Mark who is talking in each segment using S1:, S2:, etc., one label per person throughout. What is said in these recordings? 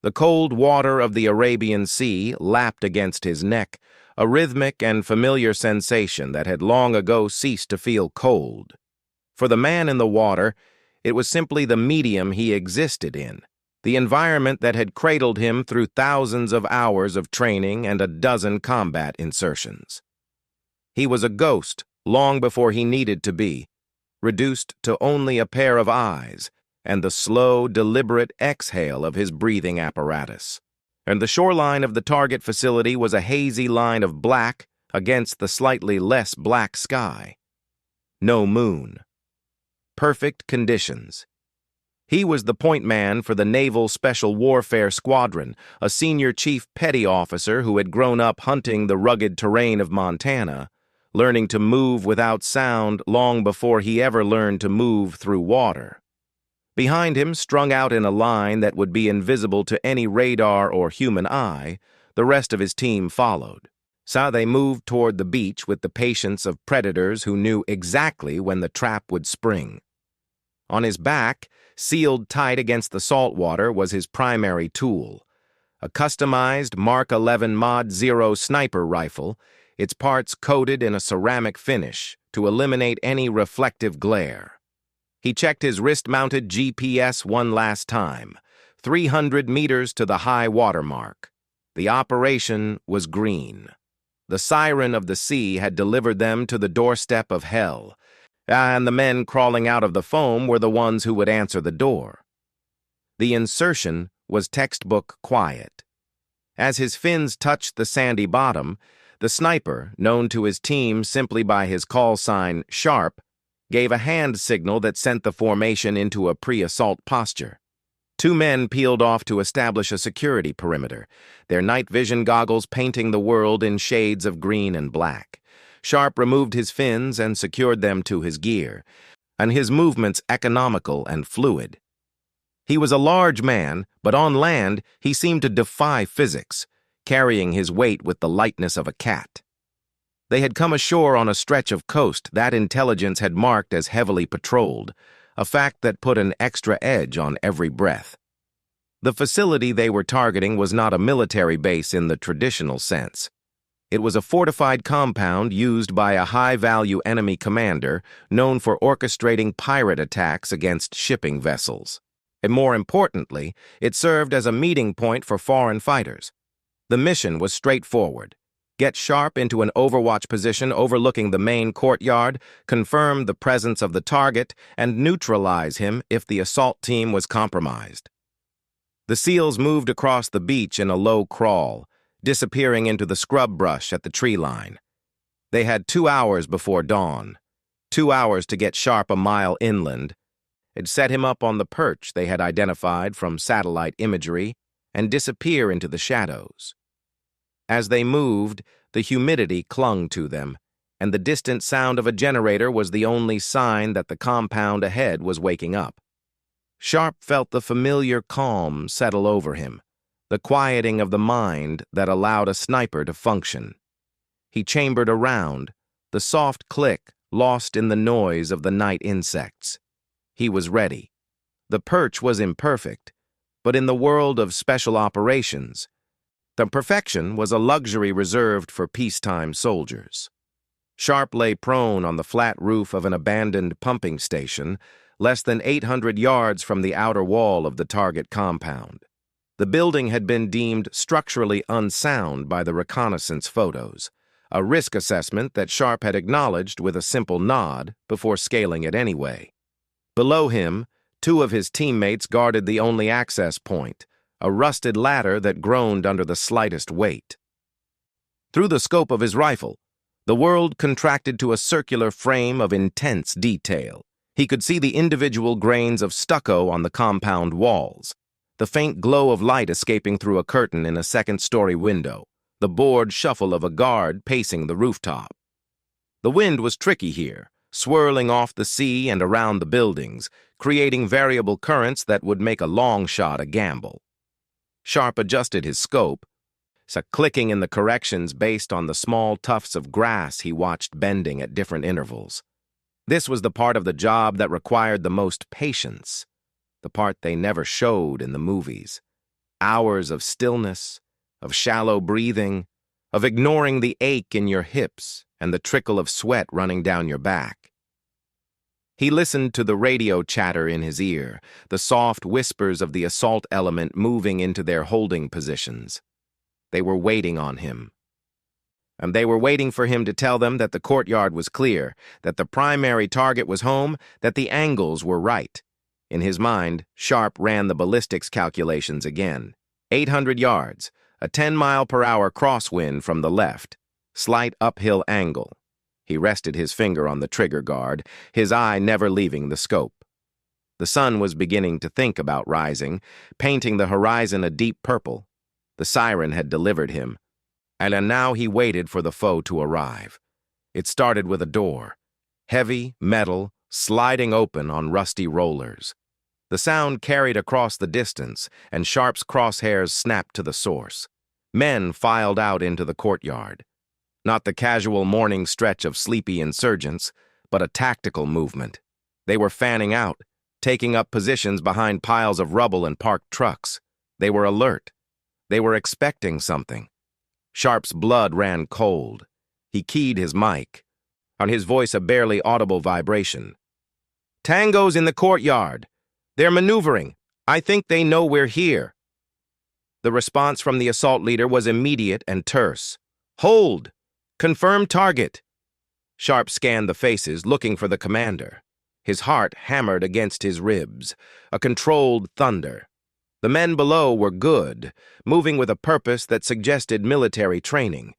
S1: The cold water of the Arabian Sea lapped against his neck, a rhythmic and familiar sensation that had long ago ceased to feel cold. For the man in the water, it was simply the medium he existed in, the environment that had cradled him through thousands of hours of training and a dozen combat insertions. He was a ghost long before he needed to be, reduced to only a pair of eyes and the slow, deliberate exhale of his breathing apparatus. And the shoreline of the target facility was a hazy line of black against the slightly less black sky. No moon. Perfect conditions. He was the point man for the Naval Special Warfare Squadron, a senior chief petty officer who had grown up hunting the rugged terrain of Montana, learning to move without sound long before he ever learned to move through water. Behind him, strung out in a line that would be invisible to any radar or human eye, the rest of his team followed. So they moved toward the beach with the patience of predators who knew exactly when the trap would spring. On his back, sealed tight against the salt water, was his primary tool, a customized Mark 11 Mod 0 sniper rifle, its parts coated in a ceramic finish to eliminate any reflective glare. He checked his wrist-mounted GPS one last time, 300 meters to the high water mark. The operation was green. The Siren of the sea had delivered them to the doorstep of hell, and the men crawling out of the foam were the ones who would answer the door. The insertion was textbook quiet. As his fins touched the sandy bottom, the sniper, known to his team simply by his call sign, Sharp, gave a hand signal that sent the formation into a pre-assault posture. Two men peeled off to establish a security perimeter, their night vision goggles painting the world in shades of green and black. Sharp removed his fins and secured them to his gear, and his movements economical and fluid. He was a large man, but on land he seemed to defy physics, carrying his weight with the lightness of a cat. They had come ashore on a stretch of coast that intelligence had marked as heavily patrolled, a fact that put an extra edge on every breath. The facility they were targeting was not a military base in the traditional sense. It was a fortified compound used by a high-value enemy commander known for orchestrating pirate attacks against shipping vessels. And more importantly, it served as a meeting point for foreign fighters. The mission was straightforward. Get Sharp into an overwatch position overlooking the main courtyard, confirm the presence of the target, and neutralize him if the assault team was compromised. The SEALs moved across the beach in a low crawl, disappearing into the scrub brush at the tree line. They had 2 hours before dawn, 2 hours to get Sharp a mile inland, and set him up on the perch they had identified from satellite imagery, and disappear into the shadows. As they moved, the humidity clung to them, and the distant sound of a generator was the only sign that the compound ahead was waking up. Sharp felt the familiar calm settle over him, the quieting of the mind that allowed a sniper to function. He chambered around, the soft click lost in the noise of the night insects. He was ready. The perch was imperfect, but in the world of special operations, the perfection was a luxury reserved for peacetime soldiers. Sharp lay prone on the flat roof of an abandoned pumping station, less than 800 yards from the outer wall of the target compound. The building had been deemed structurally unsound by the reconnaissance photos, a risk assessment that Sharp had acknowledged with a simple nod before scaling it anyway. Below him, 2 of his teammates guarded the only access point, a rusted ladder that groaned under the slightest weight. Through the scope of his rifle, the world contracted to a circular frame of intense detail. He could see the individual grains of stucco on the compound walls, the faint glow of light escaping through a curtain in a second-story window, the bored shuffle of a guard pacing the rooftop. The wind was tricky here, swirling off the sea and around the buildings, creating variable currents that would make a long shot a gamble. Sharp adjusted his scope, clicking in the corrections based on the small tufts of grass he watched bending at different intervals. This was the part of the job that required the most patience, the part they never showed in the movies. Hours of stillness, of shallow breathing, of ignoring the ache in your hips and the trickle of sweat running down your back. He listened to the radio chatter in his ear, the soft whispers of the assault element moving into their holding positions. They were waiting on him. And they were waiting for him to tell them that the courtyard was clear, that the primary target was home, that the angles were right. In his mind, Sharp ran the ballistics calculations again. 800 yards, a 10-mile-per-hour crosswind from the left, slight uphill angle. He rested his finger on the trigger guard, his eye never leaving the scope. The sun was beginning to think about rising, painting the horizon a deep purple. The Siren had delivered him, and now he waited for the foe to arrive. It started with a door, heavy, metal, sliding open on rusty rollers. The sound carried across the distance, and Sharp's crosshairs snapped to the source. Men filed out into the courtyard. Not the casual morning stretch of sleepy insurgents, but a tactical movement. They were fanning out, taking up positions behind piles of rubble and parked trucks. They were alert. They were expecting something. Sharp's blood ran cold. He keyed his mic, on his voice a barely audible vibration. "Tango's in the courtyard. They're maneuvering. I think they know we're here." The response from the assault leader was immediate and terse. "Hold! Confirm target." Sharp scanned the faces, looking for the commander. His heart hammered against his ribs, a controlled thunder. The men below were good, moving with a purpose that suggested military training.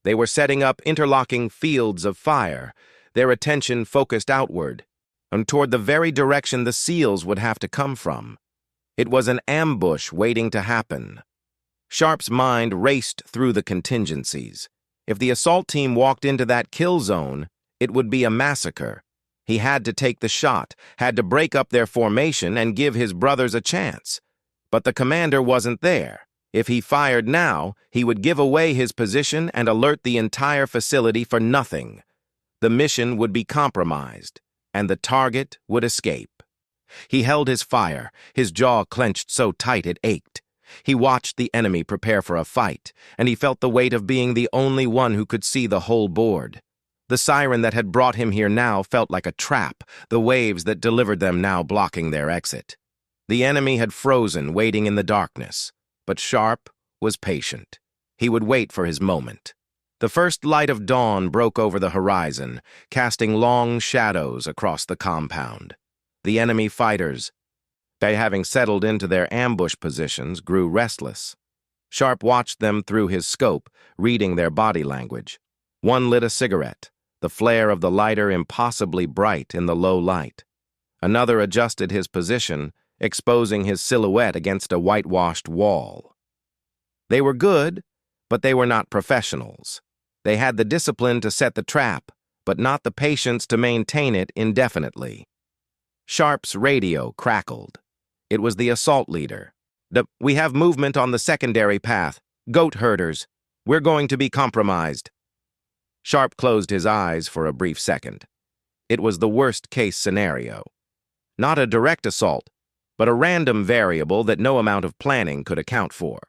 S1: They were setting up interlocking fields of fire, their attention focused outward, and toward the very direction the SEALs would have to come from. It was an ambush waiting to happen. Sharp's mind raced through the contingencies. If the assault team walked into that kill zone, it would be a massacre. He had to take the shot, had to break up their formation and give his brothers a chance. But the commander wasn't there. If he fired now, he would give away his position and alert the entire facility for nothing. The mission would be compromised, and the target would escape. He held his fire, his jaw clenched so tight it ached. He watched the enemy prepare for a fight, and he felt the weight of being the only one who could see the whole board. The Siren that had brought him here now felt like a trap, the waves that delivered them now blocking their exit. The enemy had frozen, waiting in the darkness, but Sharp was patient. He would wait for his moment. The first light of dawn broke over the horizon, casting long shadows across the compound. The enemy fighters, they having settled into their ambush positions, grew restless. Sharp watched them through his scope, reading their body language. One lit a cigarette, the flare of the lighter impossibly bright in the low light. Another adjusted his position, exposing his silhouette against a whitewashed wall. They were good, but they were not professionals. They had the discipline to set the trap, but not the patience to maintain it indefinitely. Sharp's radio crackled. It was the assault leader. "We have movement on the secondary path. Goat herders. We're going to be compromised." Sharp closed his eyes for a brief second. It was the worst-case scenario. Not a direct assault, but a random variable that no amount of planning could account for.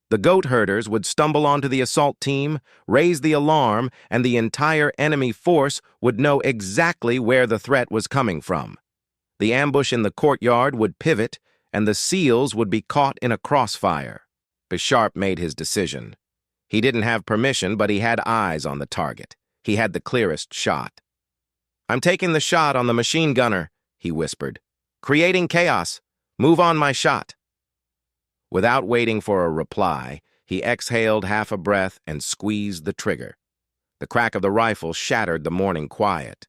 S1: The goat herders would stumble onto the assault team, raise the alarm, and the entire enemy force would know exactly where the threat was coming from. The ambush in the courtyard would pivot, and the SEALs would be caught in a crossfire. Sharp made his decision. He didn't have permission, but he had eyes on the target. He had the clearest shot. "I'm taking the shot on the machine gunner," he whispered. "Creating chaos. Move on my shot." Without waiting for a reply, he exhaled half a breath and squeezed the trigger. The crack of the rifle shattered the morning quiet.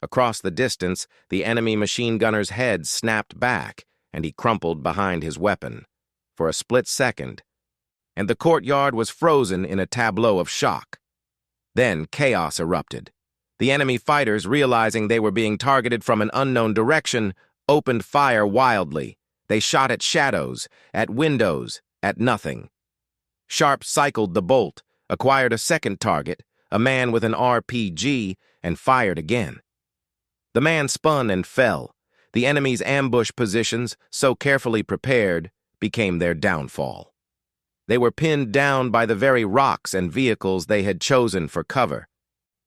S1: Across the distance, the enemy machine gunner's head snapped back, and he crumpled behind his weapon. For a split second, and the courtyard was frozen in a tableau of shock. Then chaos erupted. The enemy fighters, realizing they were being targeted from an unknown direction, opened fire wildly. They shot at shadows, at windows, at nothing. Sharp cycled the bolt, acquired a second target, a man with an RPG, and fired again. The man spun and fell. The enemy's ambush positions, so carefully prepared, became their downfall. They were pinned down by the very rocks and vehicles they had chosen for cover.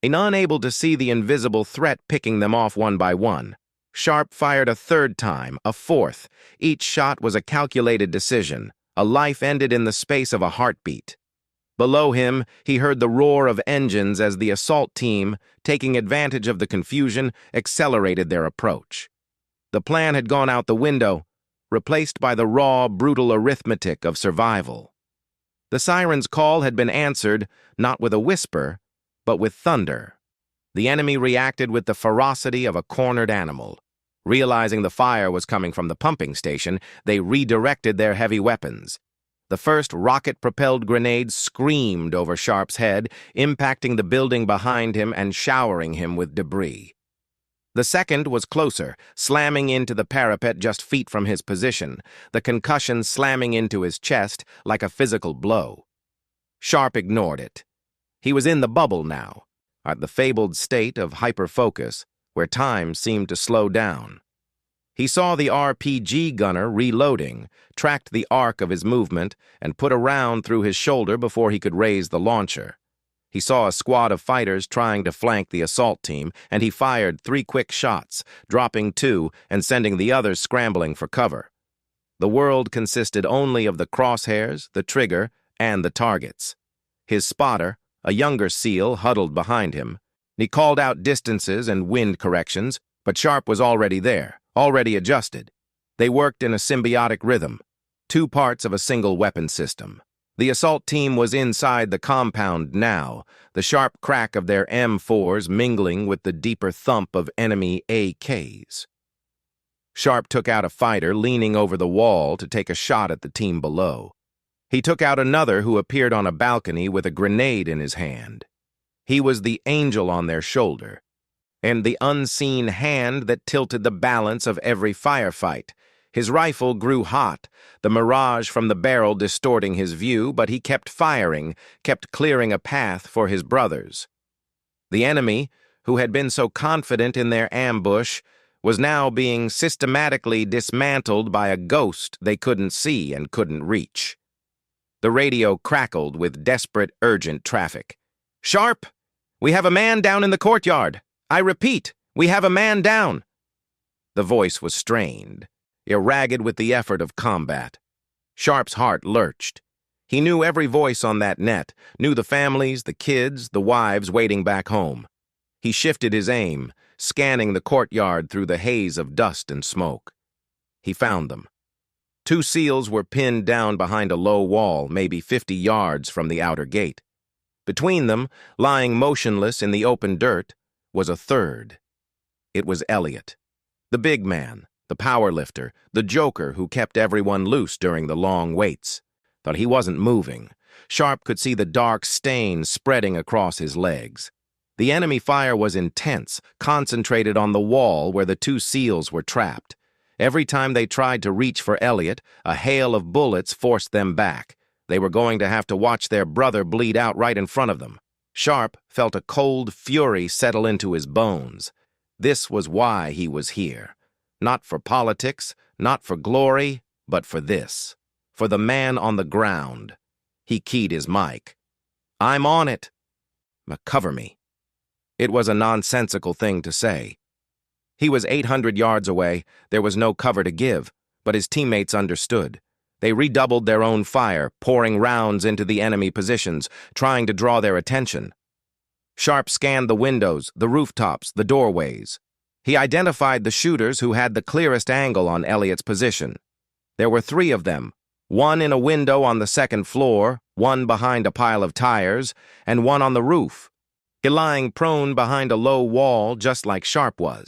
S1: Unable to see the invisible threat picking them off one by one, Sharp fired a third time, a fourth. Each shot was a calculated decision. A life ended in the space of a heartbeat. Below him, he heard the roar of engines as the assault team, taking advantage of the confusion, accelerated their approach. The plan had gone out the window, replaced by the raw, brutal arithmetic of survival. The siren's call had been answered, not with a whisper, but with thunder. The enemy reacted with the ferocity of a cornered animal. Realizing the fire was coming from the pumping station, they redirected their heavy weapons. The first rocket-propelled grenade screamed over Sharp's head, impacting the building behind him and showering him with debris. The second was closer, slamming into the parapet just feet from his position, the concussion slamming into his chest like a physical blow. Sharp ignored it. He was in the bubble now, at the fabled state of hyperfocus, where time seemed to slow down. He saw the RPG gunner reloading, tracked the arc of his movement, and put a round through his shoulder before he could raise the launcher. He saw a squad of fighters trying to flank the assault team, and he fired 3 quick shots, dropping 2 and sending the others scrambling for cover. The world consisted only of the crosshairs, the trigger, and the targets. His spotter, a younger SEAL, huddled behind him. He called out distances and wind corrections, but Sharp was already there, already adjusted. They worked in a symbiotic rhythm, 2 parts of a single weapon system. The assault team was inside the compound now, the sharp crack of their M4s mingling with the deeper thump of enemy AKs. Sharp took out a fighter leaning over the wall to take a shot at the team below. He took out another who appeared on a balcony with a grenade in his hand. He was the angel on their shoulder, and the unseen hand that tilted the balance of every firefight. His rifle grew hot, the mirage from the barrel distorting his view, but he kept firing, kept clearing a path for his brothers. The enemy, who had been so confident in their ambush, was now being systematically dismantled by a ghost they couldn't see and couldn't reach. The radio crackled with desperate, urgent traffic. "Sharp! We have a man down in the courtyard! I repeat, we have a man down!" The voice was strained, ragged with the effort of combat. Sharp's heart lurched. He knew every voice on that net, knew the families, the kids, the wives waiting back home. He shifted his aim, scanning the courtyard through the haze of dust and smoke. He found them. 2 SEALs were pinned down behind a low wall, maybe 50 yards from the outer gate. Between them, lying motionless in the open dirt, was a third. It was Elliot, the big man, the powerlifter, the joker who kept everyone loose during the long waits. But he wasn't moving. Sharp could see the dark stain spreading across his legs. The enemy fire was intense, concentrated on the wall where the 2 SEALs were trapped. Every time they tried to reach for Elliot, a hail of bullets forced them back. They were going to have to watch their brother bleed out right in front of them. Sharp felt a cold fury settle into his bones. This was why he was here. Not for politics, not for glory, but for this. For the man on the ground. He keyed his mic. "I'm on it. Cover me." It was a nonsensical thing to say. He was 800 yards away, there was no cover to give, but his teammates understood. They redoubled their own fire, pouring rounds into the enemy positions, trying to draw their attention. Sharp scanned the windows, the rooftops, the doorways. He identified the shooters who had the clearest angle on Elliot's position. There were 3 of them, one in a window on the 2nd floor, one behind a pile of tires, and one on the roof, lying prone behind a low wall just like Sharp was.